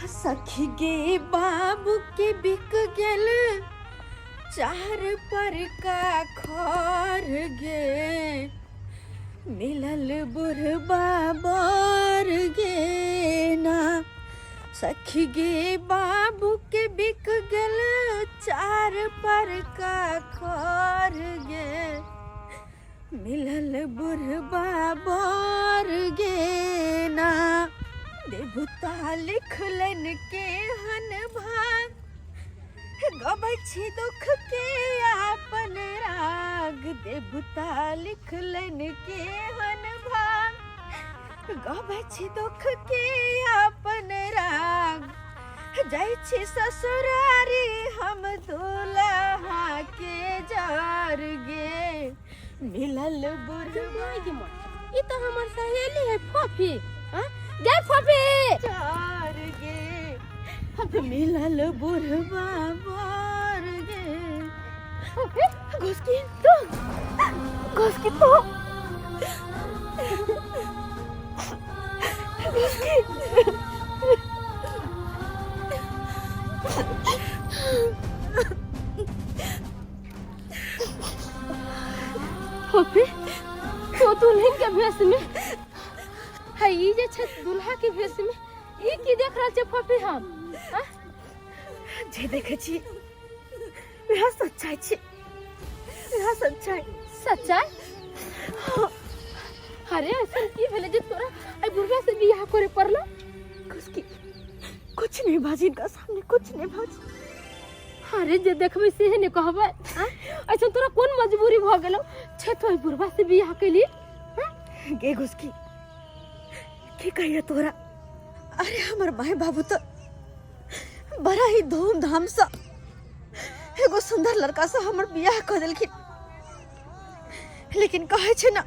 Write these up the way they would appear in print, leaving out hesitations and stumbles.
सखी गे बाबू के बिक गेल चार पर का खर गे मिलल बुढ़बा बर गे ना। सखी गे बाबू के बिक गेल चार पर का खर गे मिलल बुढ़बा बर गे ना। देवता लिखलन के हन भाग गबै छी दुख के आपन राग। देवता लिखलन के हन भाग गबै छी दुख के आपन राग। जाइ छी ससुरारी हम दुल्हा के जार गे मिलल बुढ़बा ये तो हमार सहेली है फफी। गे फफी जार गे मिलल बुढ़बा बर गे। घुसकी तो घुसकी फफी तो दुल्हन के भेष में है ये जे छ दुल्हा के भेष में ये की देख रहल छ फफी हम जे देखे छी वह सच्चाई छी वह सच्चाई सच्चाई। अरे ऐसा की भेले जे तोरा आई बुढ़वा से बियाह करे पड़लो। कुछ नहीं भाजी का सामने कुछ नहीं भाजी। अरे जे देखबे से ने कहबे ऐसा तोरा कौन मजबूरी भ गेलो छे तो बुढ़वा से बियाह केली गे घुसकी की कहिए तोरा। अरे हमर माय बाबू तो बड़ा ही धूमधाम से एगो सुंदर लड़का से हमर बियाह कर देलखिन। लेकिन कहे छे ना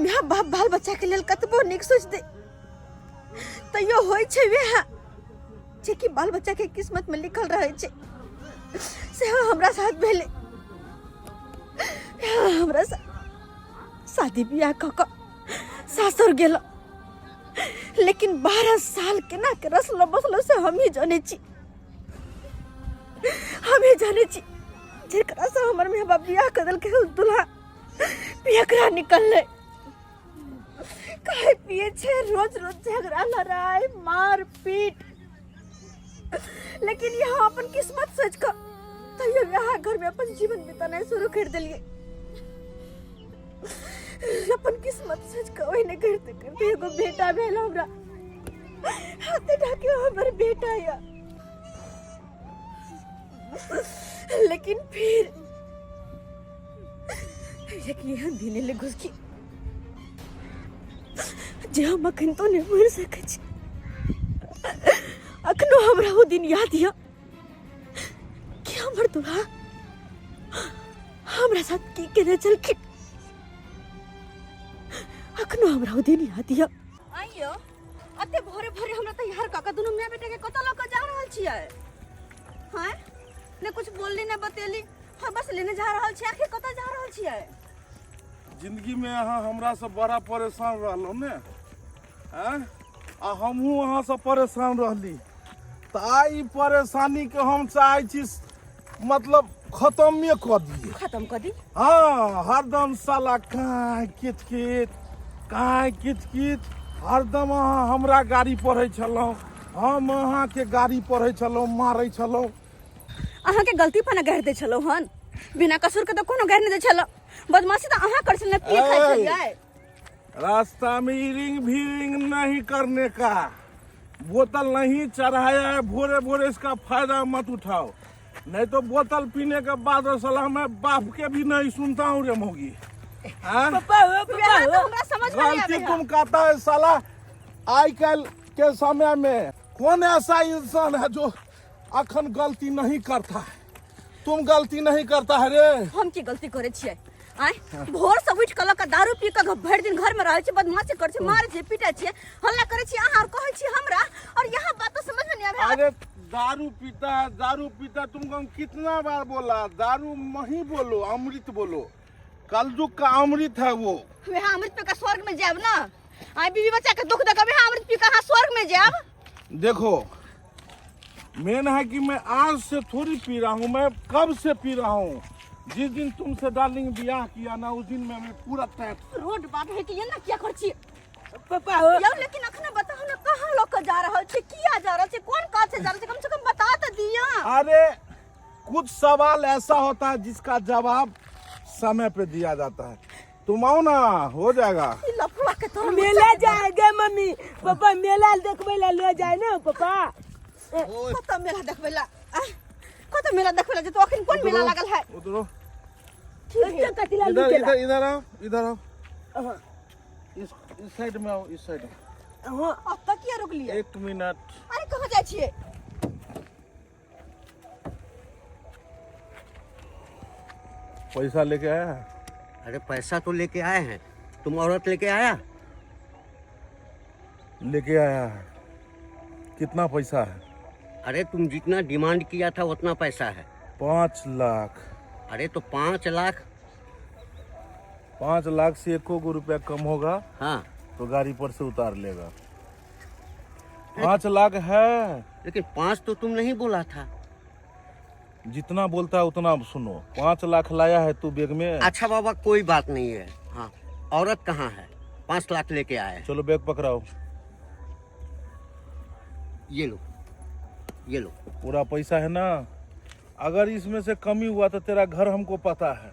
माँ बाप बाल बच्चा के लेल कतबो निक सोच दे तैयो होय छे वह जे कि बाल बच्चा के किस्मत में लिखल रहे छे से हमरा साथ भेले। हमरा शादी बियाह क सासुर गेलो लेकिन 12 साल के ना के रसलो बसलो से हम ही जाने छी जेकरा से हमर में बाप बियाह कर देल के दुल्हा पियकरा निकलले। काहे पिए छे रोज झगड़ा लड़ाई मार पीट। लेकिन यहाँ अपन किस्मत सोच कर तो ये यहाँ घर में अपन जीवन बिताना शुरू कर दिलिए। अपन किस्मत सोच कर वही करते करते एगो बेटा भेल हमरा हाथे ढाके हमर बेटा या। लेकिन फिर यकीन दिने ले घुसकी जे हम अखन तो नहीं मर सके छी। अखनो हमरा वो दिन याद या कि हमर दुल्हा हमरा साथ की केने चलखिन। अखनो हमरा वो दिन याद या। आइयो अते भोरे भोरे हमरा त यार काका दोनों मियां बेटा के कत लक जा रहल छियै। हां ने कुछ बोलली ना बतेली हां बस लेने जा रहल छी। आखिर कत जा रहल छियै। जिंदगी में अहाँ हमरा से बड़ा परेशान रहलो ने आ हमहू अहाँ से परेशान रहली तो आई परेशानी के हम चाहे छी मतलब खत्म कर दी। हाँ हरदम साला काहे कित हरदम अहाँ हमरा गाड़ी पढ़े छलो हम अहाँ के गाड़ी पढ़े छलो मारे छलो। अहाँ के गलती पर न गहर दे छलो हन बिना कसूर के तो कोनो गहर न दे छलो। बदमाशी तो अहाँ कर छल पी खाई छलिए। रास्ता में रिंग नहीं करने का बोतल नहीं चढ़ाया है। भोरे भोरे इसका फायदा मत उठाओ नहीं तो बोतल पीने के बाद साला मैं बाप के भी नहीं सुनता हूँ रे मोगी। गलती तुम कहता है साला। आज कल के समय में कौन ऐसा इंसान है जो अखन गलती नहीं करता है। तुम गलती नहीं करता है रे। हम की गलती करे छियै। आय भोर से उठ कल का दारू पी के भर दिन घर में रहे छी बदमाशी करे छी मारे छी पीटे छी हल्ला करे छी अहाँ कहे छी हमरा और यहाँ बात तो समझ में नहीं आवे। अरे दारू पीता तुमको हम कितना बार बोला दारू नहीं बोलो अमृत बोलो। कलयुग का अमृत है वो। वे अमृत पे का स्वर्ग में जाब ना। आई बीवी बच्चा के दुख देख वे अमृत पी के स्वर्ग में जाब। देखो मेन है कि मैं आज से थोड़ी पी रहा हूँ, मैं कब से पी रहा हूँ। जिस दिन तुमसे डार्लिंग ब्याह किया ना उस दिन मैं पूरा तैयार। रोड बात है कि ये ना क्या कर छी पापा हो यार, लेकिन अखने बताओ ना कहाँ लोग जा रहल छे, किया जा रहल छे, कौन काज से जा रहल छे, कम से कम बता तो दिया। अरे कुछ सवाल ऐसा होता है जिसका जवाब समय पे दिया जाता है। तुम आओ ना, हो जाएगा। ई लफड़ा के तोर मेला जाएगा मम्मी। पापा मेला देखबे ला ले जाए ना पापा। कत मेला देखबेला, कत मेला देखबेला जे तो अखन कौन मेला लागल है। उधरो अच्छा कतिला इधर लुटेला। इधर इधर आओ, इधर आओ। इस साइड में आओ, इस साइड में। हां अब तक किया रुक लिया। 1 मिनट। अरे कहाँ जाय छिए। पैसा लेके आया? अरे पैसा तो लेके आए हैं, तुम औरत लेके आया? लेके आया है। कितना पैसा है? अरे तुम जितना डिमांड किया था उतना पैसा है। 5 लाख। अरे तो 5 लाख। 5 लाख से 1 रुपया कम होगा हाँ तो गाड़ी पर से उतार लेगा। 5 लाख है। लेकिन 5 तो तुम नहीं बोला था। जितना बोलता है उतना सुनो। 5 लाख लाया है तू बैग में। अच्छा बाबा कोई बात नहीं है। हाँ औरत कहाँ है? 5 लाख लेके आए। चलो बैग पकड़ाओ। ये लो, ये लो। पूरा पैसा है ना। अगर इसमें से कमी हुआ तो तेरा घर हमको पता है।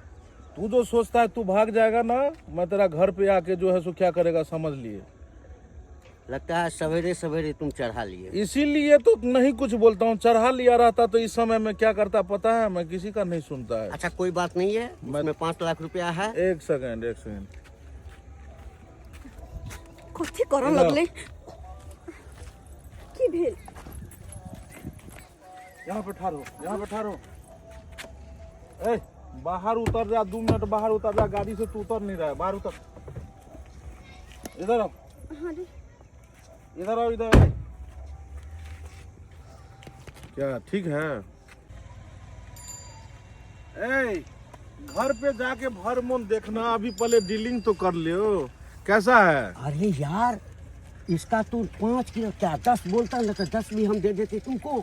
तू जो सोचता है तू भाग जाएगा ना, मैं तेरा घर पे आके जो है सो क्या करेगा समझ लिए। लगता है सवेरे सवेरे तुम चढ़ा लिए। इसीलिए तो नहीं कुछ बोलता हूँ। चढ़ा लिया रहता तो इस समय में क्या करता पता है, मैं किसी का नहीं सुनता है। अच्छा कोई बात नहीं है, इसमें 5 लाख रुपया है। 1 सेकंड, 1 सेकंड। कथी करन लगले की भेल। यहाँ पे ठहरो, यहाँ पे ठहरो। ए बाहर उतर जा, 2 मिनट बाहर उतर जा। गाड़ी से तू उतर नहीं रहा है, बाहर उतर। इधर आओ, हां रे इधर आओ, इधर। क्या ठीक है? ए घर पे जाके भर मन देखना, अभी पहले डीलिंग तो कर लियो। कैसा है? अरे यार इसका तो 5 किलो क्या 10 बोलता ना तो 10 भी हम दे देते तुमको।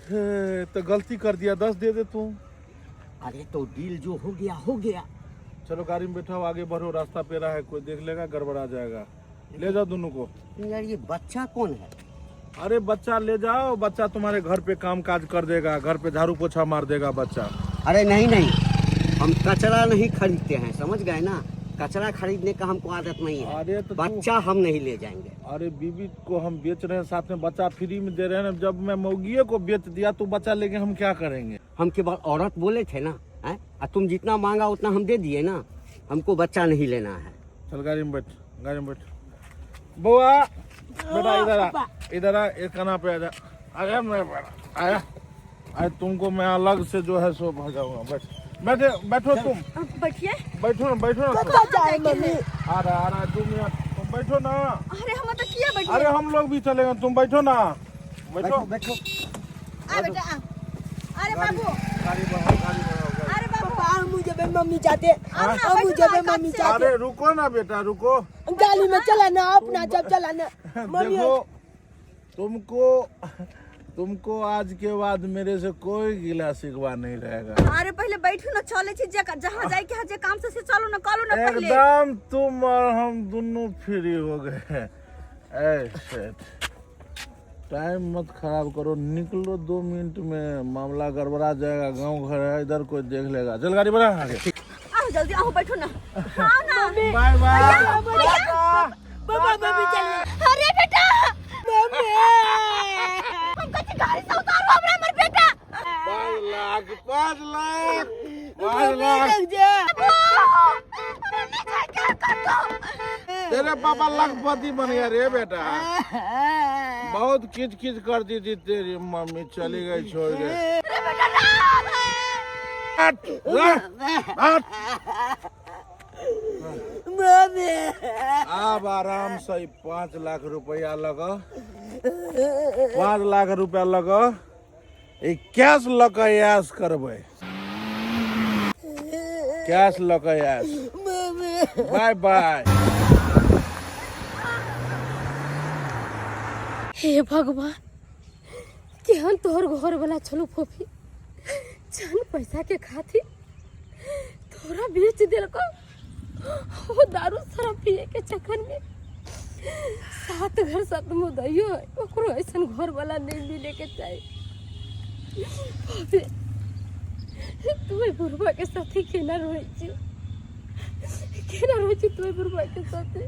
तो गलती कर दिया, 10 दे दे तू। अरे तो डील जो हो गया हो गया। चलो गाड़ी में बैठाओ, आगे बढ़ो। रास्ता पे रहा है, कोई देख लेगा गड़बड़ा जाएगा। ले जाओ दोनों को। यार ये बच्चा कौन है? अरे बच्चा ले जाओ, बच्चा तुम्हारे घर पे काम काज कर देगा, घर पे झाड़ू पोछा मार देगा बच्चा। अरे नहीं नहीं, हम कचरा नहीं खरीदते हैं, समझ गए ना। कचरा खरीदने का हमको आदत नहीं है। अरे तो बच्चा हम नहीं ले जाएंगे। अरे बीबी को हम बेच रहे हैं, साथ में बच्चा फ्री में दे रहे हैं। जब मैं मौगिए को बेच दिया तो बच्चा लेके हम क्या करेंगे? हम केवल औरत बोले थे ना, हैं? और तुम जितना मांगा उतना हम दे दिए ना। हमको बच्चा नहीं लेना है। चल गाड़ी में बैठ, गाड़ी में बैठ। बुआ बेटा इधर आ, इधर आ। एक कना पे आजा। आया मैं आया। आज तुमको मैं अलग से जो है सो भगाऊंगा। बैठो बैठो तुम। बैठिए। बैठो ना, बैठो ना। कब जाए मम्मी? आ रहा है 2 मिनट। तुम बैठो ना। अरे हम तो किया बैठिए। अरे हम लोग भी चलेंगे, तुम बैठो ना। बैठो बैठो। आ बेटा आ। अरे बाबू, गाड़ी बढ़ाओ, गाड़ी बढ़ाओ। अरे बाबू पापा मुझे भी मम्मी चाहते। हाँ, मुझे भी बैठो ना, मम्मी कब से? चाहते। अरे रुको ना बेटा, रुको। गाड़ी में चलाना अपना जब चलाना मम्मी। देखो तुमको आज के बाद मेरे से कोई गिला शिकवा नहीं रहेगा। अरे पहले बैठू ना, चले छी जहाँ जाए के जे काम से चलो ना, कॉलो ना पहले। एकदम तुम और हम दोनों फ्री हो गए। ऐसे टाइम मत खराब करो, निकलो 2 मिनट में, मामला गड़बड़ा जाएगा। गांव घर है, इधर कोई देख लेगा। चल गाड़ी बढ़ा आगे। आओ जल्दी आओ, बैठो ना। हाँ ना। Bye bye. पापा मम्मी चल। अरे बेटा मम्मी हम कच्ची गाड़ी से उतारो हमरा हमर बेटा। 5 लाख 5 लाख 5 मम्मी लाख। लग जा। नहीं जाए क्या कर दो। तेरे पापा लखपति बन गया रे बेटा। बहुत खिच खिच करती थी तेरी मम्मी, चली गई छोड़ के। अरे बेटा राम है। हट, हट। मम्मी अब आराम से 5 लाख रुपया लगा। 5 लाख रुपया लगा। कैश लगा यास करबे, कैश लगा यास। Mummy bye bye. हे भगवान, केहन तोहर घर वाला छलो फोफी, जान पैसा के खातिर तोरा बेच दिल को। वो दारू शराब पिए के चक्कर में 7 घर 7 मुदैयो है, ओकरो ऐसन घर वाला नहीं मिले के चाहिए। फोफी तू बुढ़वा के साथी केना रहे छी, केना रहे छी तू बुढ़वा के साथे?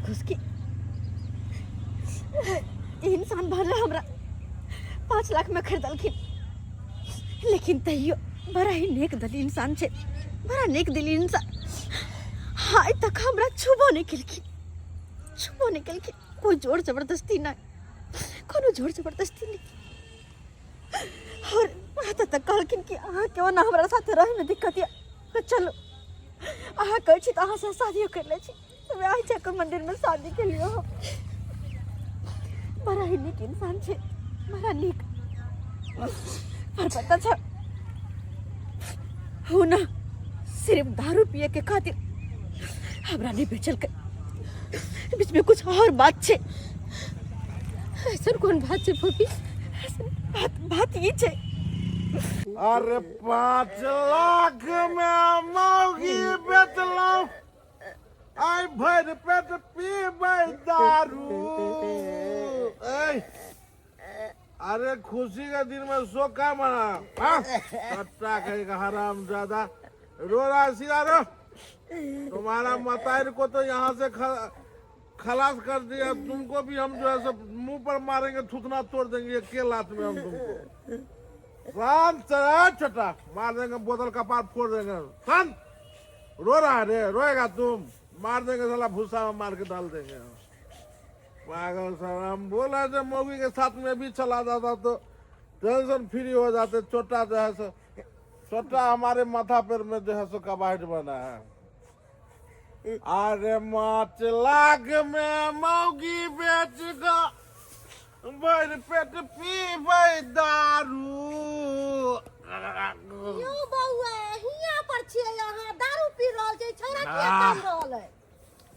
घुसकी इंसान भर हमरा 5 लाख में खरीदलखिन, लेकिन तैयो बड़ा ही नेक दिल इंसान छे, बड़ा नेक दिल इंसान। हाय तक हमरा छुबो नहीं केलखिन, छुबो नहीं केलखिन। कोई जोर जबरदस्ती ना, कोनो जोर जबरदस्ती नहीं। और आता तक कहलखिन कि अहाँ क्यों ना हमरा साथे रहे में दिक्कत या तो चलो अहाँ कहै छी तो अहाँ से शादी कर ले छी, तो आई जाकर मंदिर में शादी के लिए हो। बड़ा ही नेक इंसान छे, बड़ा नेक। पर पता था हो ना, सिर्फ दारू पिए के खातिर हमरा नहीं बेचल के, बीच में कुछ और बात छे। ऐसा कौन बात छे फोफी? बात ये छे, अरे 5 लाख में मौगी बेचलौ, आई भर पेट पीबै दारू। अरे खुशी के दिन में सोखा मना, सट्टा कहेगा हराम ज्यादा। रो रहा सीधा रो, तुम्हारा मतायर को तो यहाँ से खलास कर दिया, तुमको भी हम जो है सब मुंह पर मारेंगे, थूथना तोड़ देंगे एक के लात में हम तुमको। शांत चला छोटा, मार देंगे बोतल का पार फोड़ देंगे। शांत, रो रहा है रे, रोएगा तुम, मार देंगे साला भूसा में मार के डाल देंगे। पागल साला, हम बोला जब मौगी के साथ में भी चला जाता तो टेंशन फ्री हो जाते। छोटा जो है सो, छोटा हमारे माथा पर में जो है सो कबाड़ बना है। अरे 5 लाख में मौगी बेच गो, भर पेट पीबै दारू। यो बउआ हिया पर छिए, यहाँ दारू पी रहल छै, छोरा किया काम रहल है?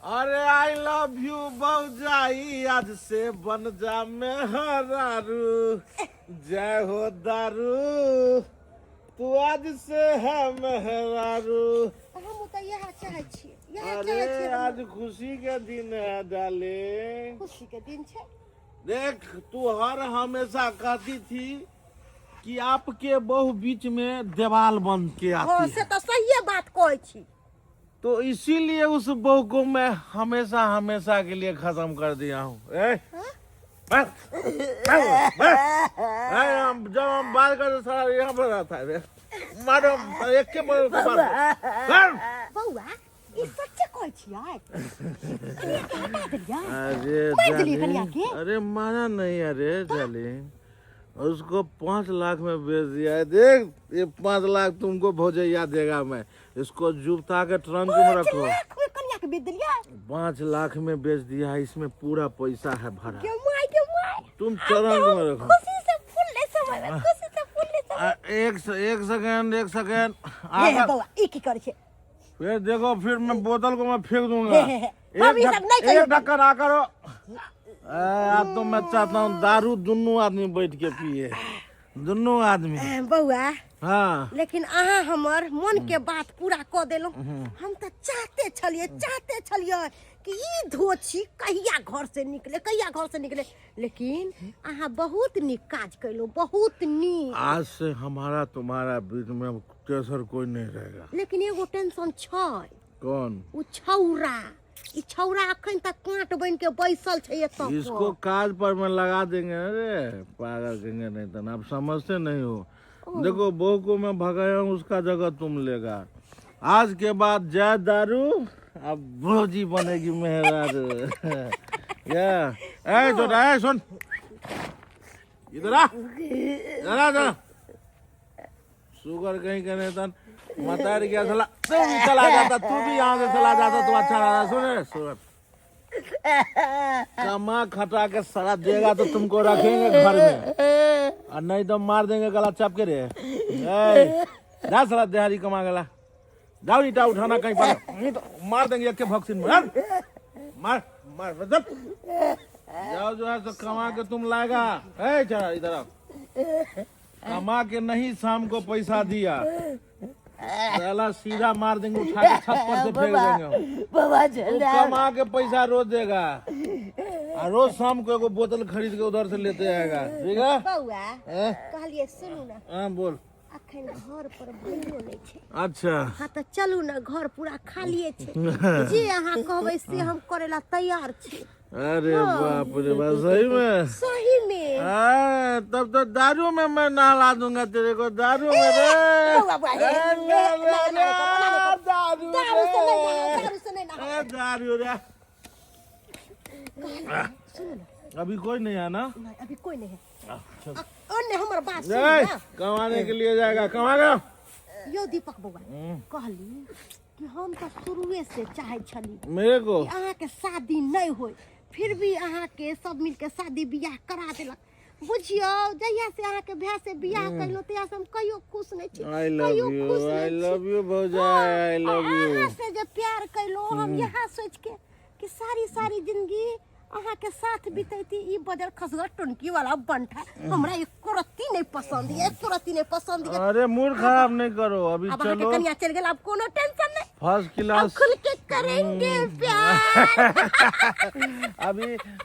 अरे आई लव यू भौजाई, आज से बन जा मेहरारू। जय हो दारू, तू आज से है मेहरारू। हम तो यह चाहे छी, यह अरे आज खुशी के दिन है डाले, खुशी के दिन छे। देख तू हर हमेशा कहती थी कि आपके बहू बीच में दीवार बन के आती से है, तो सही बात कहै छी। तो इसीलिए उस बहू को मैं हमेशा हमेशा के लिए खत्म कर दिया हूँ। जब हम बात करते सारा यहाँ पर रहता है, मारो एक के बार बउआ ई सच्चे कहै छियै? अरे मारा नहीं, अरे चले उसको 5 लाख में बेच दिया है। देख ये 5 लाख तुमको भौजैया देगा, मैं इसको जुबता के ट्रंक में रखो। 5 लाख में बेच दिया है, इसमें पूरा पैसा है भरा, तुम ट्रंक में रखो। एक सेकंड फिर देखो, फिर मैं बोतल को मैं फेंक दूंगा। एक ढक्कन आ करो। अब तो मैं चाहता हूँ दारू दोनों आदमी बैठ के पिए, दोनों आदमी। बउआ हाँ, लेकिन अहाँ हमर मन के बात पूरा क देलो। हम तो चाहते छलिए कि ई धोछी कहिया घर से निकले, लेकिन अहाँ बहुत नीक काज कैलो, बहुत नीक। आज से हमारा तुम्हारा बीच में कैसर कोई नहीं रहेगा। लेकिन एगो टेंशन छै। कौन? उ छौरा, ई छौरा अखन तक कांट बन के बैसल छै एतऽ। इसको काज पर में लगा देंगे। अरे पागल कहेंगे नहीं तो, आप समझते नहीं हो। देखो बहू को मैं भगाया हूँ, उसका जगह तुम लेगा। आज के बाद जय दारू, अब भौजी बनेगी मेहरारू। क्या छोटा सुन, इधर आ, जरा शुगर कहीं का नहीं था, मतारी क्या चला, तुम चला जाता, तू भी यहाँ से चला जाता तो अच्छा रहता। सुन कमा खटा के सारा देगा तो तुमको रखेंगे घर में, और नहीं तो मार देंगे गला चाप के। रे जा साला देहारी कमा गला, जाओ ईटा उठाना कहीं पर, नहीं तो मार देंगे एक के भक्सिन में। मार जाओ जो है तो कमा के तुम लाएगा। है चला इधर आओ। कमा के नहीं शाम को पैसा दिया साला सीधा मार देंगे, उठा के छत पर से फेंक देंगे। बाबा वो कमा के पैसा रोज देगा और रोज शाम को एगो बोतल खरीद के उधर से लेते आएगा। ठीक है बउआ हैं? कहलिए सुनू ना, हाँ बोल। अखन घर पर भइयो नहीं छे। अच्छा हाँ तो चलू ना, घर पूरा खालिए छे। जे अहाँ कहबै से हम करेला तैयार छी। अरे बाप रे बाप, सही में? सही में। तब तो दारू में मैं नहला दूंगा तेरे को, दारू में रे। दारू से नहीं नहा। दारू रे। अभी कोई नहीं है ना? नहीं, अभी कोई नहीं है। अन्य हमारा बात सुन नहीं, ना। कमाने के लिए जाएगा, कमाएगा। यो दीपक बउआ कहली कि हम तो शुरुए से चाहे छली मेरे को कि अहाँ के शादी नहीं होय, फिर भी अहाँ के सब मिल के शादी बियाह करा देलक। बुझियो जहिया से अहाँ के भैया से बियाह कैलो तहिया से हम कहियो खुश नहीं छी। आई लव यू भौजाई, आई लव यू। अहाँ से जो प्यार कैलो हम यहाँ सोच के कि सारी जिंदगी अहाँ के साथ बितैती। ई बदर खसगर टुनकी वाला बनठा हमरा एको रत्ती नहीं पसंद है, एको रत्ती नहीं पसंद है। अरे मूड खराब नहीं करो, अभी अब अहाँ के चलो कन्या चल गेल, अब कोनो टेंशन नहीं। फर्स्ट अब क्लास। खुल के करेंगे प्यार।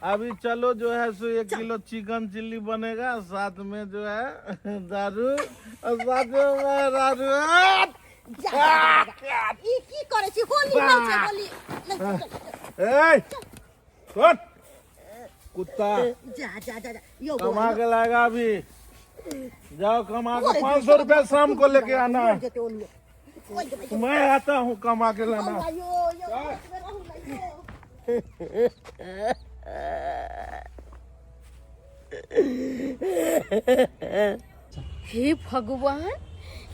अभी चलो जो है सो 1 किलो चिकन चिल्ली बनेगा, साथ में जो है दारू और साथ में दारू। ई की करे छी? होली नहीं छै, होली नहीं। ए कट कुत्ता, जा जा जा जा यो कमा के लाएगा अभी। जाओ कमा के 500 रुपया शाम को लेके आना। मैं आता हूँ कमा के लाना। हे भगवान,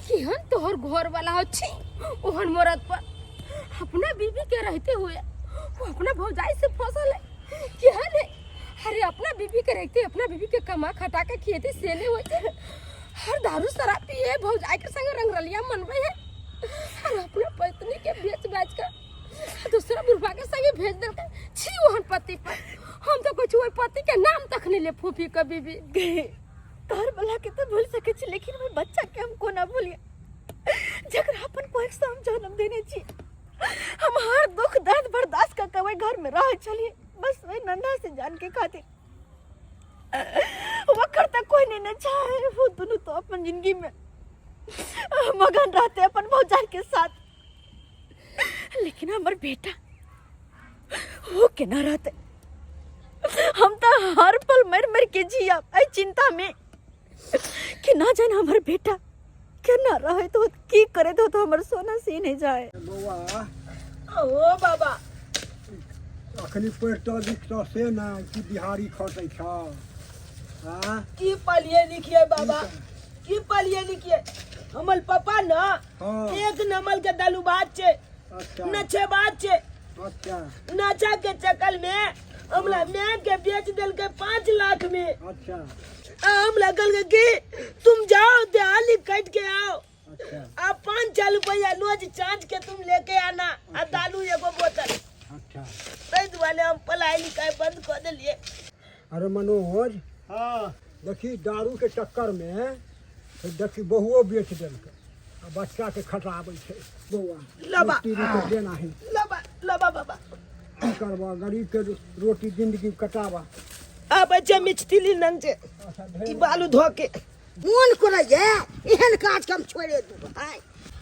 केहन तोहर घर वाला अच्छी ओहन मरद पर अपना बीबी के रहते हुए वो अपना भौजाई से फसल है। केहन है? अरे अपना बीबी के रहते अपना बीबी के कमा खटा के खिएते सेने होते, हर दारू शराब पिए भौजाई के संग रंगरलिया मनबे है। अरे अपना पत्नी के बेच कर दूसरा बुढ़वा के संगे भेज देलके। छी ओहन पति पर हम तो कुछ ओइ पति के नाम तक नहीं ले फूफी के बीबी। घर वाला के तो भूल सके छी, लेकिन वो बच्चा के हम को ना भूलिए जकर अपन को एक साम जन्म देने छी। हम हर दुख दर्द बर्दाश्त कर के घर में रह चलिए, बस वही नंदा से जान के खातिर। वो करता कोई नहीं ना चाहे, वो दोनों तो अपन जिंदगी में मगन रहते अपन भौजाई के साथ। लेकिन हमार बेटा वो के ना रहते, हम तो हर पल मर मर के जिया आई चिंता में कि ना जाने हमार बेटा क्या ना रहे तो की करे तो हमार सोना सी नहीं जाए। बउआ ओ बाबा अखनी पढ़तो लिखतो से ना कि बिहारी खटै छ। हां की पढ़िए लिखिए बाबा, की पढ़िए लिखिए। हमर पापा ना एक नंबर के दालूबाज छे। अच्छा नचे बात छे। अच्छा नाचा के चक्कर में हमला मैं के बेच देल के 5 लाख में। अच्छा हम लगल के तुम जाओ दिहाड़ी कट के आओ। अच्छा आप 5 रुपया रोज चार्ज के तुम लेके आना। अच्छा। आ दालू एगो बोतल। अच्छा तै दुआरे हम पढ़ाई लिखाई बंद कर दिलिए। अरे मनोज, हाँ देखी दारू के चक्कर में देखी बहुओ बेच देलकै, बच्चा के खटाबै छै। बउआ लबा देना है, लबा लबा बाबा की करबा, गरीब के रोटी जिंदगी कटाबा। आ बच्चे मिचतिली नंग से ई बालू धो के मोन करे ये एहन काज हम छोड़े दू भाई।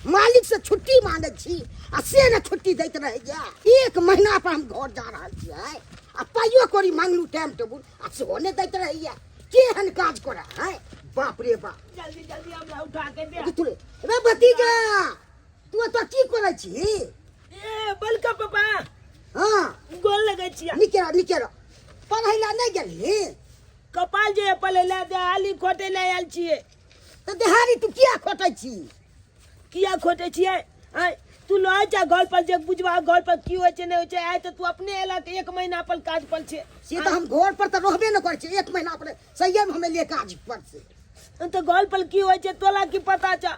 मालिक से छुट्टी मांगे छी आ से न छुट्टी दैत रहे ये। 1 महीना पर हम घर जा रहल छियै आ पाइयो करी मांगलू टाइम टेबुल आ सेहो ने दैत रहे ये। केहन काज करे है? बाप रे बाप। जल्दी जल्दी हमरा उठा के दे। तू रे भतीजा तू तो की करे छी? ए बलका पापा हां गोल लगे छिया। निकेरा पढ़ै ला नहीं गेली? कपाल जे पले ला दे आली खोटे ले आल छिए। तो देहारी तू किया खोटै छी? किया खोटे छिए? आय तू लय जा घर पर जे बुझवा घर पर की होय छै नै होय छै। आय त तू अपने एला त 1 महीना पर काज पर छे। से तो हम घर पर तो रहबे न करे छी, 1 महीना पर सही में हमें ले काज पर से। तो घर पर की होय छै तोला की पता छ?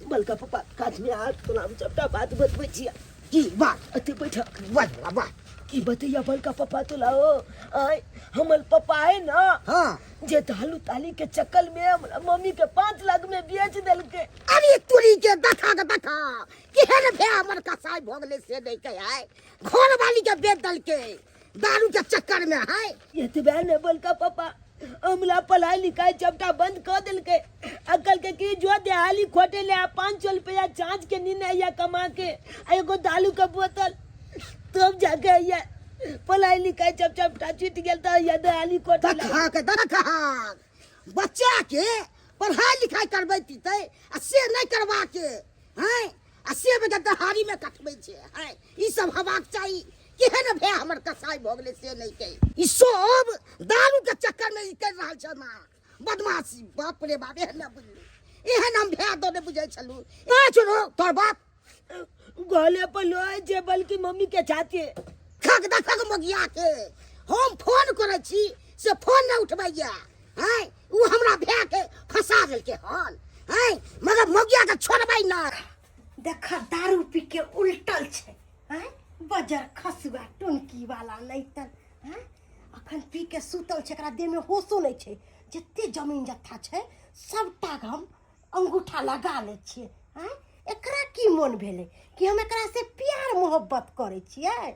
बलका पापा काज में हाथ तोला हम सबटा बात बतबै छिया। की बात? अते बैठ बात कि बतैया बल का पप्पा तो लाओ आय हमल पप्पा है ना हाँ जे दालू ताली के चक्कर में हमरा मम्मी के 5 लाख में बेच दिल के। अरे तुरी के देखा केहन भे हमर कसाई भोगले से नहीं के है घर वाली के बेच दल के दारू के चक्कर में है। ये तो बहन बल का पप्पा हमला पढ़ाई लिखाई चपटा बंद कर दिल के अकल के की जो दिहाली खोटे ले 500 रुपया चाँच के नीने या कमा के एगो दालू के बोतल तब जाके ये पढ़ाई लिखाई चपटा छूट गेल त या दिहाली खोटे देखा बच्चा के पढ़ाई लिखाई करबैती तै आ से नहीं करवा के हैं आ से बगे दहाड़ी में कटबै छे हैं ई सब हेबाक चाही। केहन भे हमर कसाई भोगले से नहीं के ई सब दारू के चक्कर में ई कर रहल छ ना बदमाशी। बाप रे बाप एहन न बुझलू एहन हम भे दो ने बुझै छलू आ छोरो तोर बाप गले पर लोए जे बल्कि मम्मी के चाहती खग देखक मगिया के हम फोन करे छी से फोन न उठबैया हैं उ हमरा भे के फंसा देल के हन हैं मगर मगिया के छोड़बै ना। देखा दारू पी के उल्टल छे हैं बजर खसुआ टुनकी वाला नैतन हैं अखन पी के सुतल छे एकरा देह में होशो नहीं छे जत्ते जमीन जत्था छे सबटा हम अंगूठा लगा ले छिए हैं एकरा की मन भेले कि हम एकरा से प्यार मोहब्बत करे छिए हैं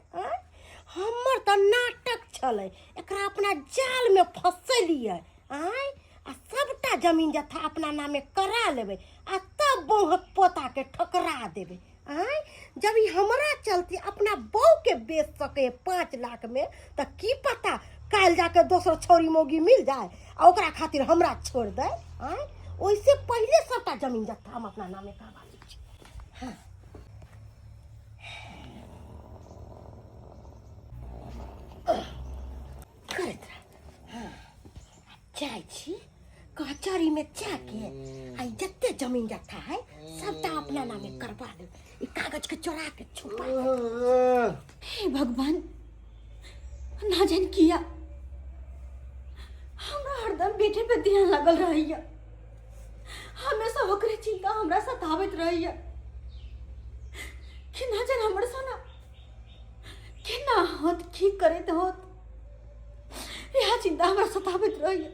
हमर त नाटक छले एकरा अपना जाल में फंसलिए हैं आ सबटा जमीन जत्था अपना नामे करा लेबे आ तब बहु पोता के ठकरा देबे आय जब ये हमरा चलती अपना बहू के बेच सके 5 लाख में तो की पता काल जाके दोसर छोरी मोगी मिल जाए और ओकरा खातिर हमरा छोड़ दे आय ओइसे पहले सबटा जमीन जत्था हम अपना नामे करवा ली छी। हाँ करत रह हाँ जाय छी कचहरी में जाके आई जत्ते जमीन जत्था है सबटा अपना नामे करवा दे ई कागज के चोरा के छुपा हे भगवान ना जान किया हमरा हरदम बेटे पे ध्यान लगल रहैया हमेशा ओकरे चिंता हमरा सतावत रहैया कि ना जान हमर सोना कि ना होत की करत होत यह चिंता हमरा सतावत रहैया।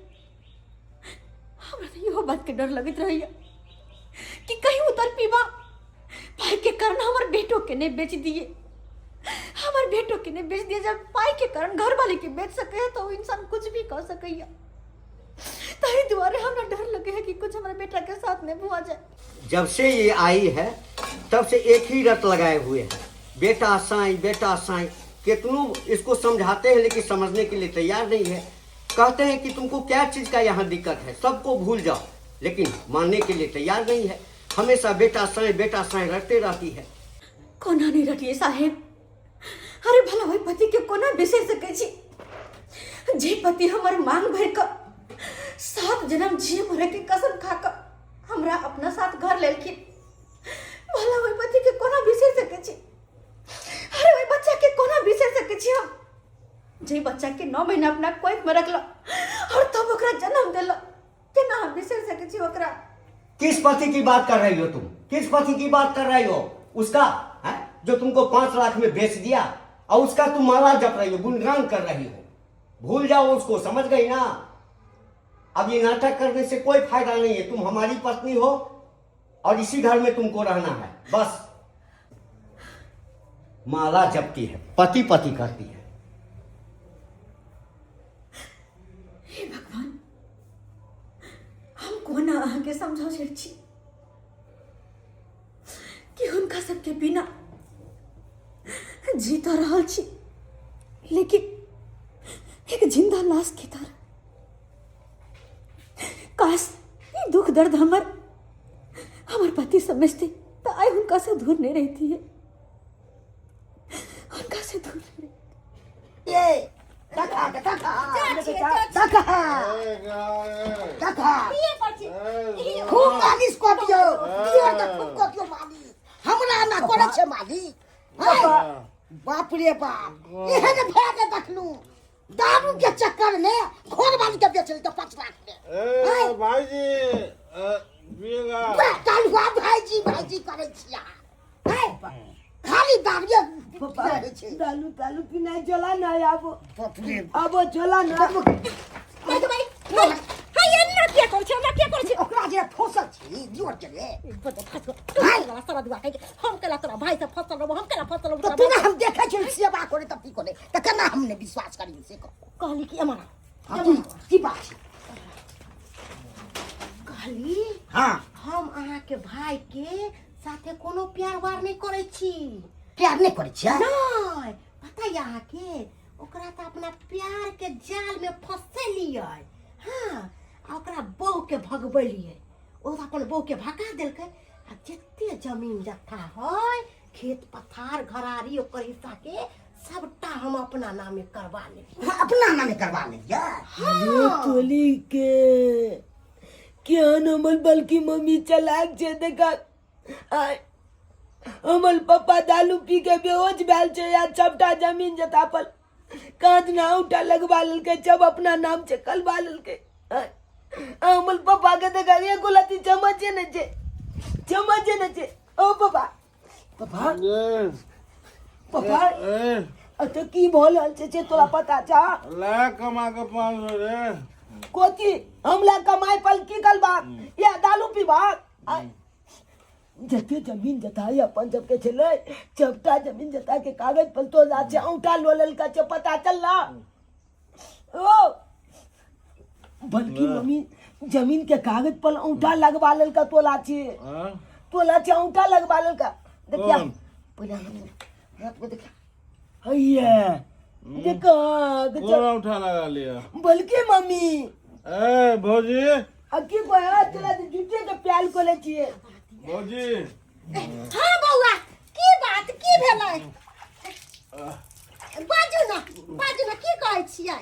हमरा तो इहो बात के डर लगत रहैया कि कहीं उतर पीवा पाई के कारण हमारे बेटों के ने बेच दिए हमारे बेटों के ने बेच दिए जब पाई के कारण घर वाले के बेच सके है तो इंसान कुछ भी कर सकैया तही दुआरे हमरा डर लगे है कि कुछ हमारे बेटा के साथ नहीं हुआ जाए। जब से ये आई है तब से एक ही रट लगाए हुए हैं बेटा साईं कितनों इसको समझाते हैं लेकिन समझने के लिए तैयार नहीं है। कहते हैं कि तुमको क्या चीज का यहाँ दिक्कत है सबको भूल जाओ लेकिन मानने के लिए तैयार नहीं है। हमेशा बेटा साईं रटते रहती है। कोना नहीं रटिए साहेब अरे भला भाई पति के कोना बिसर सके छी जे पति हमारे मांग भर का 7 जन्म जी मरे के कसम खा कर हमरा अपना साथ घर लेलखिन भला भाई पति के कोना बिसर सके छी अरे भाई बच्चा के कोना बिसर सके छी हम जे बच्चा के 9 महीना अपना कोख में रखला और तब ओकरा जन्म देला केना हम बिसर सके छी ओकरा। किस पति की बात कर रही हो तुम किस पति की बात कर रही हो उसका है जो तुमको 5 लाख में बेच दिया और उसका तुम माला जप रही हो गुणगान कर रही हो। भूल जाओ उसको समझ गई ना। अब ये नाटक करने से कोई फायदा नहीं है। तुम हमारी पत्नी हो और इसी घर में तुमको रहना है बस। माला जपती है पति करती है। हे भगवान हम कोना आके समझो छी कि उनका सबके बिना जी तो रहल छी लेकिन एक जिंदा लाश की तरह। काश ये दुख दर्द हमार पति समझते तो आई उनका से दूर नहीं रहती है उनका से दूर नहीं रहती। ये खूब मालिश कर दियो दियर के खूब कर दियो मालिश हमरा ना करे छे मालिश। बाप रे बाप एहन भेद देखलू दारू के चक्कर में घर वाली के बेचल तो 5 लाख में। भाईजी बिएगा काल हुआ भाईजी करे छिया है खा खाली दाबिया रहे छे दालू दालू पीना चला ना आबो बाप रे आबो चला ना भाई भाई हाय एन्ना के कर छे ओकरा जे फसल छी जोर के रे हाय सारा दुआ के हम केला तोरा भाई से फसल रहो हम केला फसल रहो तो हम देखे छी सेवा करे त की करे त केना हमने विश्वास करी से कहली कि हमारा की बात कहली हां हम अहाँ के भाई के साथे कोनो प्यार वार नहीं करे छी प्यार नहीं करे छी नहीं पता है अहाँ के ओकरा त अपना प्यार के जाल में फंसेलिए हां ओकरा बहू के भगबलिए ओ अपन बहू के भगा देलकै आ जत्ते जमीन जत्था है खेत पथार घरारी ओकर हिस्सा के सबटा हम अपना नामे करवा ले अपना नामे करवा ले अरे तोली के क्या नमल बल्कि मम्मी चलाक छे देखा आय हमल पापा दालू पी के बेहोश भेल छे या सबटा जमीन जता पर कांच ना उठा लगवा ललके जब अपना नाम से कलवा ललके हमल पापा के देखा ये गुलाती चमचे न छे ओ पापा पापा पापा तो की बोल छे तोरा पता छा ला कमा के 500 रे कोती हमला कमाई पल की गलबा या दालू पीबा जते जमीन जता अपन सबके छले चपटा जमीन जता के कागज पर तो लाचे औंठा लोलल का पता चल ना ओ बल्कि मम्मी जमीन के कागज पर औंठा लगवा लेल का तो लाचे औंठा लगवा लेल का देखिया पहले रात में देखिया हइया देखो पूरा उठा लगा लिया बल्कि मम्मी ए भौजी अक्की को है चला जूते के प्याल को ले छिए भौजी हां बौआ की बात की भेलै बाजू ना की कहै छियै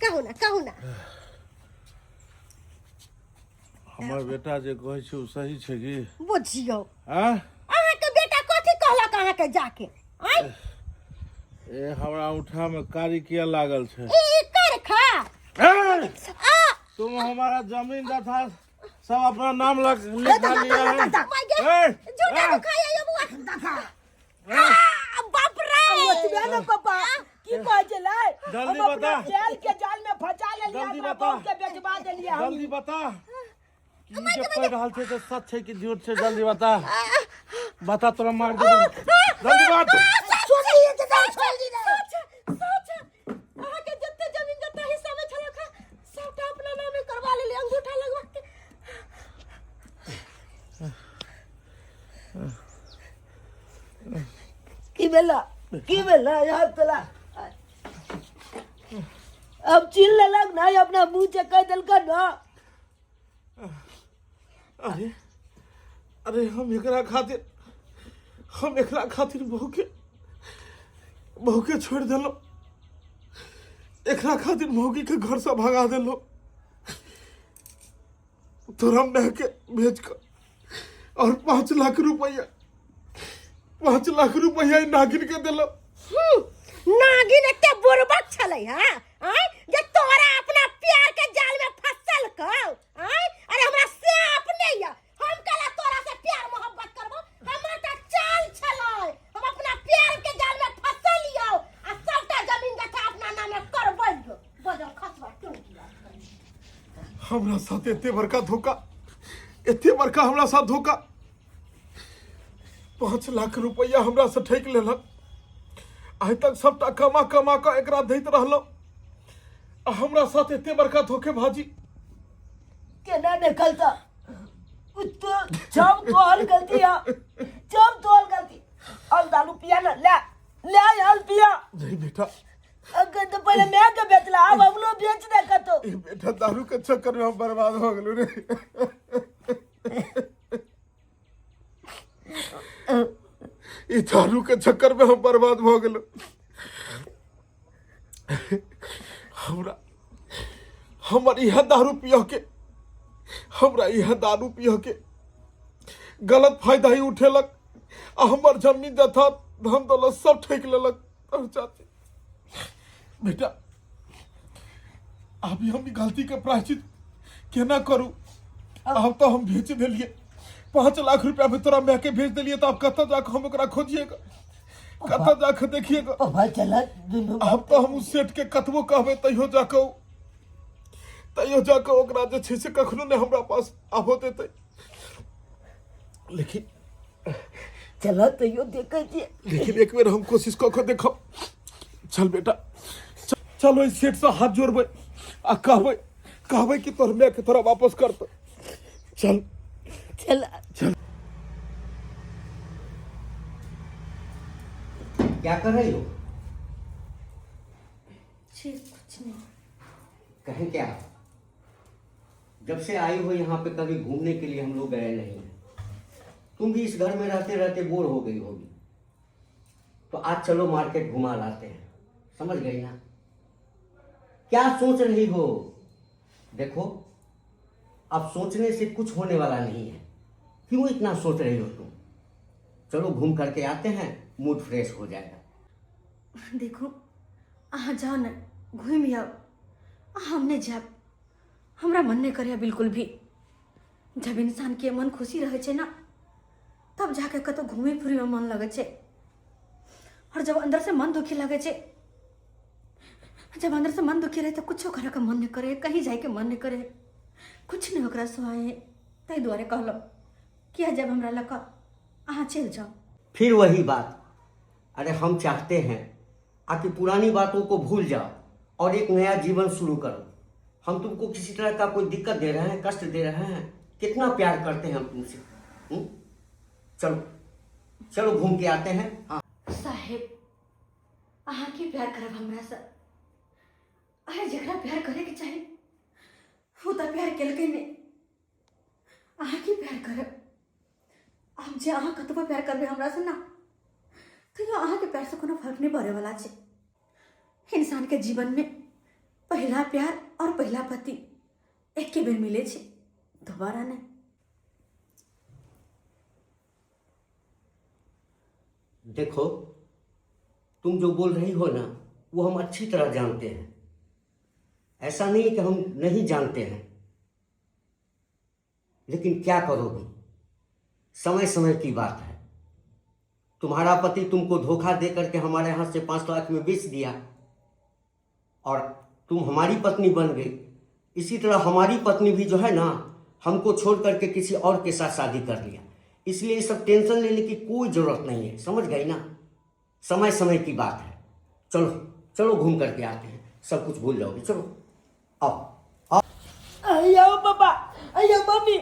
कहू ना हमर बेटा जे कहै छै सही छै की बुझियो हां अहाँ के बेटा कथि कहलक अहाँ के जाके आय ए हमरा उठा में कारी किया लागल छै ई कर खा तुम हमारा जमीन जथा सब अपना नाम लिखा लिया है झूठा खाया ये बुआ बाप रे ओतबे ना पापा की कह चले जल्दी बता जेल के जाल में फंसा ले लिया जल्दी अपना बता। बहू के बेचवा दे लिया जल्दी बता की जे कह रहल छै से सच छै कि झूठ छै जल्दी बता बता तोरा मार दे जल्दी बात छोड़ी ये जगह छोड़ दी रे सच अहाँ के जत्ते जमीन जत्ता हिस्सा में छलक सबटा अपना नामे करवा लेली अंगूठा लगवा के की बेला यार तला अब चिल लग ना अपना मुंह से कह दिल का ना अरे अरे हम एकरा खातिर बहू के छोड़ देलो एकरा खातिर मौगी के घर से भगा देलो तोरा मैं के भेज कर और 5 लाख रुपया नागिन के दिलो नागिन एते बुरबक छलै हां आय जे तोरा अपना प्यार के जाल में फंसल क आय अरे हमरा से अपने या हम कला तोरा से प्यार मोहब्बत करबो हमरा त चाल छलै हम अपना प्यार के जाल में फंसल लियो आ सबटा जमीन जथा अपना नामे करबैयो बजो खसवा क्यों की हमरा साथ एते बड़का हमरा साथ धोखा 5 लाख रुपया हमरा से ठेक लेलक आज तक सबटा कमा के एकरा दैत रहलो आ हमरा साथ एते बड़का धोखेबाजी केना निकलता तो जब तो हल गलती और दारू पिया ना ले हल पिया नहीं बेटा अगर तो पहले मैं के बेचला अब हम लोग बेच दे का तो ए बेटा दारू के चक्कर में हम बर्बाद हो गेलू रे ई दारू के चक्कर में हम बर्बाद हो गेलू हमर यह दारू पियो के गलत फायदा ही उठेलक आ हमर जमीन जथा धन दौलत सब ठेक लेलक और चाची बेटा अभी हम गलती के प्रायश्चित केना करू अब तो हम बेच दिलिए 5 लाख रुपया में तोरा मैं के भेज दिलिए तो अब कत जाकर हम ओकरा खोजिएगा, कत जाकर देखिएगा। भाई चला दुनू अब तो हम उस सेठ के कतबो कहबे तैयो जाकर ओकरा जे छै से कखनो ने हमरा पास आबो देतै। लेकिन चला तैयो देखे छियै। लेकिन एक बेर हम कोशिश कऽ के देखब। चल बेटा चलो इस सेठ से हाथ जोड़बै आ कहबै कि तोहर मैं के तोरा वापस करतै। चल चला चल। क्या कर रही हो? जी कुछ नहीं। कहें क्या? जब से आई हो यहाँ पे कभी घूमने के लिए हम लोग गए नहीं हैं। तुम भी इस घर में रहते रहते बोर हो गई होगी, तो आज चलो मार्केट घुमा लाते हैं। समझ गई ना? क्या सोच रही हो? देखो अब सोचने से कुछ होने वाला नहीं है। क्यों इतना सोच रही हो तुम? चलो घूम करके आते हैं, मूड फ्रेश हो जाएगा। देखो अहाँ जाओ ना, घूम आओ। हमने जाब, हमरा मन नहीं करे बिल्कुल भी। जब इंसान के मन खुशी रहे छे ना, तब जाके कतो घूमे फिरे में मन लगे छे। और जब अंदर से मन दुखी लगे छे, जब अंदर से मन दुखी रहे तो कुछ करे का मन नहीं करे, कहीं जाए के मन नहीं करे, कुछ नहीं ओकरा सुहाए। तै दुआरे कहलो कि जब हमरा लगा अहाँ चल जाओ। फिर वही बात। अरे हम चाहते हैं आकि पुरानी बातों को भूल जाओ और एक नया जीवन शुरू करो। हम तुमको किसी तरह का कोई दिक्कत दे रहे हैं, कष्ट दे रहे हैं? कितना प्यार करते हैं हम तुमसे। चलो चलो घूम के आते हैं। हाँ साहेब अहाँ की प्यार करब हमरा से? अरे जकरा प्यार करे के चाही वो तो प्यार केलकै ने। अहाँ की प्यार करब? अब जे अहाँ कतबो प्यार करबे हमरा से ना, तो अहाँ के प्यार से कोनो फर्क नहीं पड़े वाला छै। इंसान के जीवन में पहला प्यार और पहला पति एक के बेर मिले छै, दोबारा नहीं। देखो तुम जो बोल रही हो ना, वो हम अच्छी तरह जानते हैं। ऐसा नहीं कि हम नहीं जानते हैं, लेकिन क्या करोगे? समय समय की बात है। तुम्हारा पति तुमको धोखा दे करके हमारे हाथ से 5 लाख में बेच दिया और तुम हमारी पत्नी बन गई। इसी तरह हमारी पत्नी भी जो है ना, हमको छोड़ करके किसी और के साथ शादी कर लिया। इसलिए ये सब टेंशन लेने की कोई जरूरत नहीं है। समझ गई ना? समय समय की बात है। चलो चलो घूम करके आते हैं, सब कुछ भूल जाओगे। चलो आओ। अयो पापा, अयो मम्मी,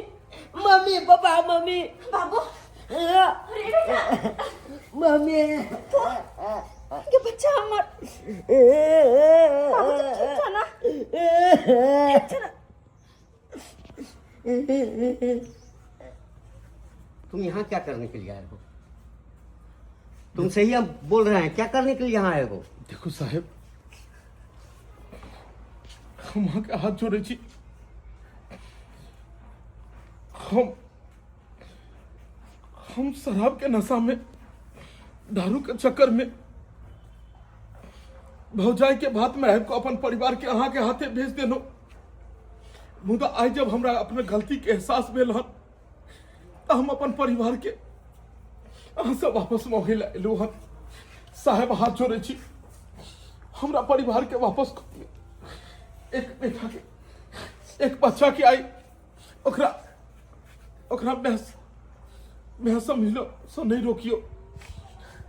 मम्मी पापा, मम्मी बाबू मम्मी ये बच्चा हमर बाबू तो ठीक था ना? ठीक था ना? तुम यहाँ क्या करने के लिए आए हो? तुम सही हम बोल रहे हैं, क्या करने के लिए यहाँ आए हो? देखो साहेब, हम वहां के हाथ जोड़े छी। हम शराब के नशा में, दारू के चक्कर में भौजाई के बात में को अपन परिवार के अहाँ के हाथे भेज देनो। मुदा आई जब हमरा अपने गलती के एहसास भेल हन, तो हम अपन परिवार के अहाँ से वापस मोहे लू हन। साहेब हाथ जोड़े छी, हमरा परिवार के वापस एक बेटा के, एक बच्चा के आई, ओकरा मैं समझलो सो नहीं रोकियो।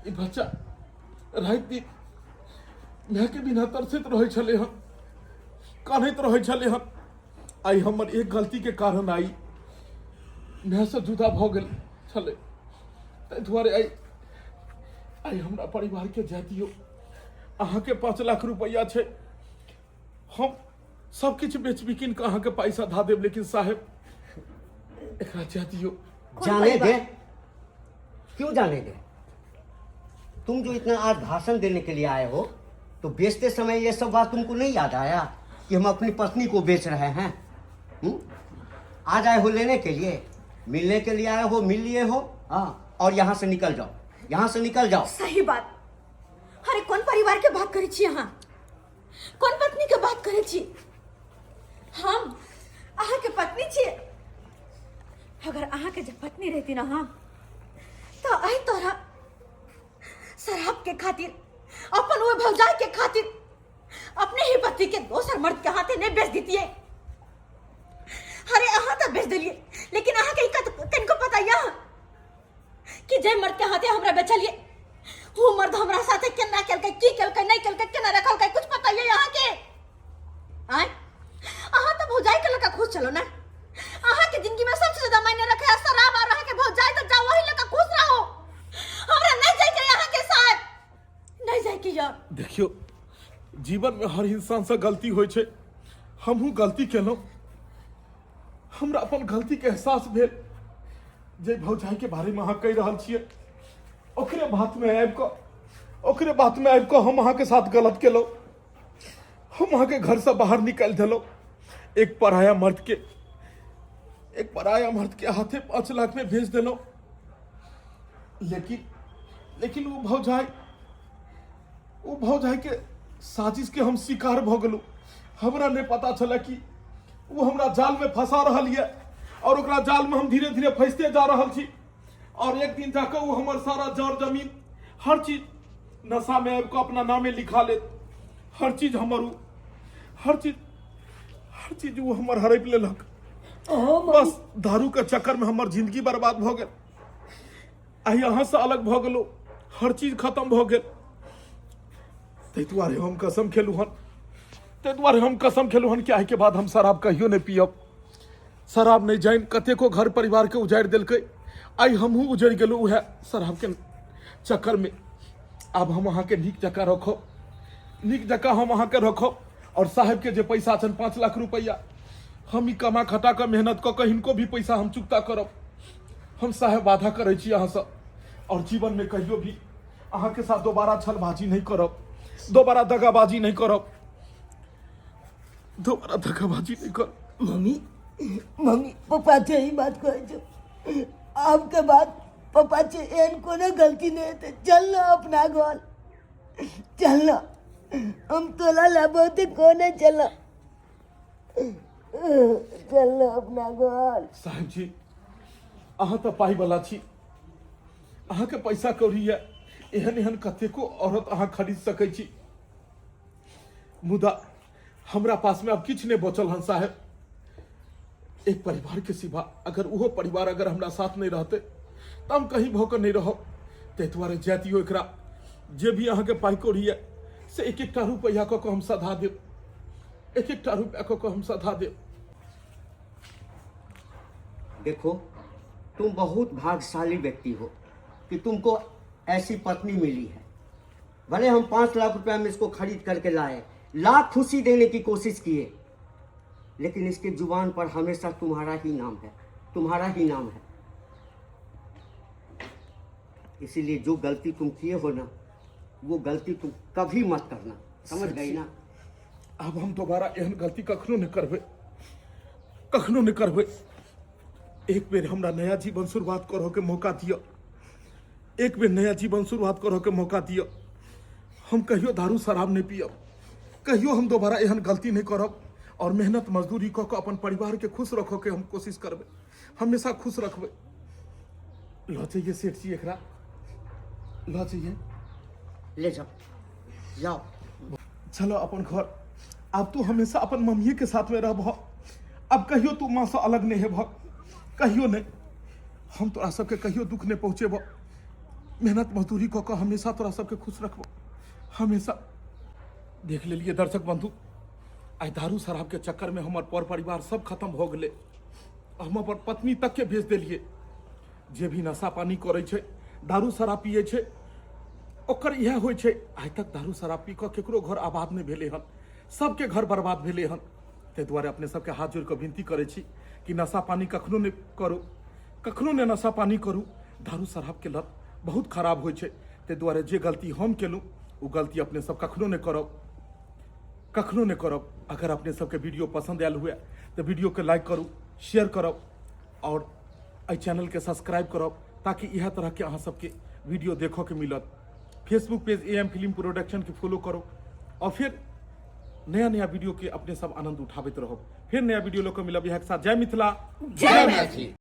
ये बच्चा रात दिन मैं के बिना तरसत रहे छले हन, कानैत रहे छले हन। आई हमर एक गलती के कारण आई मैं से जुदा भ गेल छले, ताहि दुआरे आई हमरा परिवार के जाय दियो। अहाँ के 5 लाख रुपया छै, हम सब किछ बेच बिकिन के अहाँ के पैसा धा देब, लेकिन साहेब एकरा जाय दियो। जाने दे, क्यों जाने दे? तुम जो इतना आज भाषण देने के लिए आए हो, तो बेचते समय ये सब बात तुमको नहीं याद आया कि हम अपनी पत्नी को बेच रहे हैं? आज आए हो लेने के लिए, मिलने के लिए आए हो, मिल लिए हो। हाँ, और यहाँ से निकल जाओ, यहाँ से निकल जाओ। सही बात। अरे कौन परिवार के बात करे छी अहाँ? कौन पत्नी के बात करे छी? हम अहाँ के पत्नी छी। अगर अहाँ के के जब पत्नी रहती ना हाँ तो आई तोरा शराब के खातिर अपन वो भौजाई के खातिर अपने ही पति के दोसर मर्द के हाथे नहीं बेच दीती है। अरे अहाँ तो बेच दिलिए लेकिन अहाँ के कनको पता यहाँ कि जे मर्द के हाथे हमरा बेचलिए वो मर्द हमरा साथे केना केलकै की केलकै नहीं केलकै केना रखलकै कुछ पता है यहाँ के। आय अहाँ तो भौजाई के लका खुश चलो ना। अहाँ के जिंदगी में सबसे ज्यादा मायने रखे शराब और अहाँ के भौजाई तो जाओ वही लका खुश रहो। हमरा नहीं जाए के यहाँ के साथ नहीं जाए के यार। देखियो जीवन में हर इंसान से गलती होय छे। हमहू गलती केलौं। हमरा अपन गलती के एहसास भेल जे भौजाई के बारे में अहाँ कहि रहल छियै ओकरे बात में आबि कऽ हम अहाँ के साथ गलत केलौं। हम अहाँ के घर से बाहर निकाल देलौं। एक पराया मर्द के हाथे 5 लाख में भेज देलौं। लेकिन वो भौजाई के साजिश के हम शिकार भ गेलू। हमरा नहीं पता चला कि वो हमरा जाल में फंसा रहल ये और ओकरा जाल में हम धीरे धीरे फंसते जा रहल छी। और एक दिन जाकर वो हमर सारा जड़ जमीन हर चीज नशा में आबि कऽ अपना नामे लिखा ले। हर चीज वो हमर हड़प लेलक। बस दारू के चक्कर में हमर जिंदगी बर्बाद भ गेल। आइ अहाँ से अलग भ गेलो हर चीज खत्म भ गेल। ताहि दुआरे हम कसम खेलू हन कि आइ के बाद हम शराब कहियो नहीं पियब। शराब नहीं जाइन कतेको घर परिवार के उजाड़ि देलकै। आई हमहू उजड़ गेलू उहे शराब के चक्कर में। अब हम अहाँ के नीक जकाँ हम अहाँ के रखब। और साहब के जे पैसा छन 5 लाख रुपया हम ई कमा खटा के मेहनत कऽ के हिनको भी पैसा हम चुकता करब। हम साहब वादा करै छी अहाँ से और जीवन में कहियो भी अहाँ के साथ दोबारा छलबाजी नहीं करब। दोबारा दगाबाजी नहीं करब। मम्मी पापा से ही बात कहे छो। आपके बाद पापा से एन कोनो गलती नहीं है। चल ना अपना घर चल ना हम तोला लाबोते कोने चल ना अपना घर। साहब जी अहाँ तो पाई वाला छी। अहाँ के पैसा कौड़ी है एहन कतेको औरत अहाँ खरीद सकै छी। मुदा हमरा पास में अब किछ नहीं बचल हन साहब। एक परिवार के सिवा अगर वो परिवार अगर हमरा साथ नहीं रहते तो हम कहीं भौकर नहीं रहब। ताहि दुआरे जातियो एकरा जे भी अहाँ के पाई कौड़ी है से 1-1 रुपया कऽ के हम सधा देब। 1-1 रुपया कऽ के हम सधा देब। देखो तुम बहुत भाग्यशाली व्यक्ति हो कि तुमको ऐसी पत्नी मिली है। भले हम 5 लाख रुपया में इसको खरीद करके लाए, लाख खुशी देने की कोशिश किए, लेकिन इसके जुबान पर हमेशा तुम्हारा ही नाम है। इसीलिए जो गलती तुम किए हो ना वो गलती तुम कभी मत करना। समझ गई ना। अब हम दोबारा एहन गलती कखनो नहीं करबे। एक बेर हमरा नया जीवन शुरुआत करो के मौका दियो। हम कहियो दारू शराब नहीं पियब। कहियो हम दोबारा एहन गलती नहीं करब। और मेहनत मजदूरी कऽ के अपन परिवार के खुश रखो के हम कोशिश करबे। हमेशा खुश रखबे। लो चाहिए सेठ जी एकरा लो चाहिए ले जाओ। चलो अपन घर। अब तू हमेशा अपन मम्मी के साथ में रहब। अब कहियो तू माँ से अलग नहीं है। कहियो नहीं। हम तोरा सबके कहियो दुख नहीं पहुँचेब। मेहनत मजदूरी कऽ के हमेशा तोरा सबके खुश रखब। हमेशा देख लेलिए दर्शक बंधु आई दारू शराब के चक्कर में हमार पर परिवार सब खत्म हो गए। हम अपन पत्नी तक के भेज दिलिए। जे भी नशा पानी करे छे दारू शराब पिए छे ओकर यह होइ छे। आइ तक दारू शराब पी कऽ केकरो घर आबाद नहीं भेले हन। सबके घर बर्बाद भेले हन। ताहि दुआरे अपने सबके हाथ जोड़ के विनती करे छी कि नशा पानी कखनो नहीं करू। नशा पानी करू। दारू शराब के लत बहुत खराब होइ छे। ताहि दुआरे जे गलती हम केलू वो गलती अपने सब कखनो नहीं करब। अगर अपने सबके वीडियो पसंद आयल हुए तो वीडियो के लाइक करू, शेयर करब और इस चैनल के सब्सक्राइब करब ताकि यह तरह के अहाँ सबके वीडियो देखो के मिलत। Facebook page AM film production के फॉलो करो और फिर नया वीडियो के अपने सब आनंद उठाबैत रहो। फिर नया वीडियो लोग मिलब। यहाँ के साथ जय मिथिला जय मैथिली।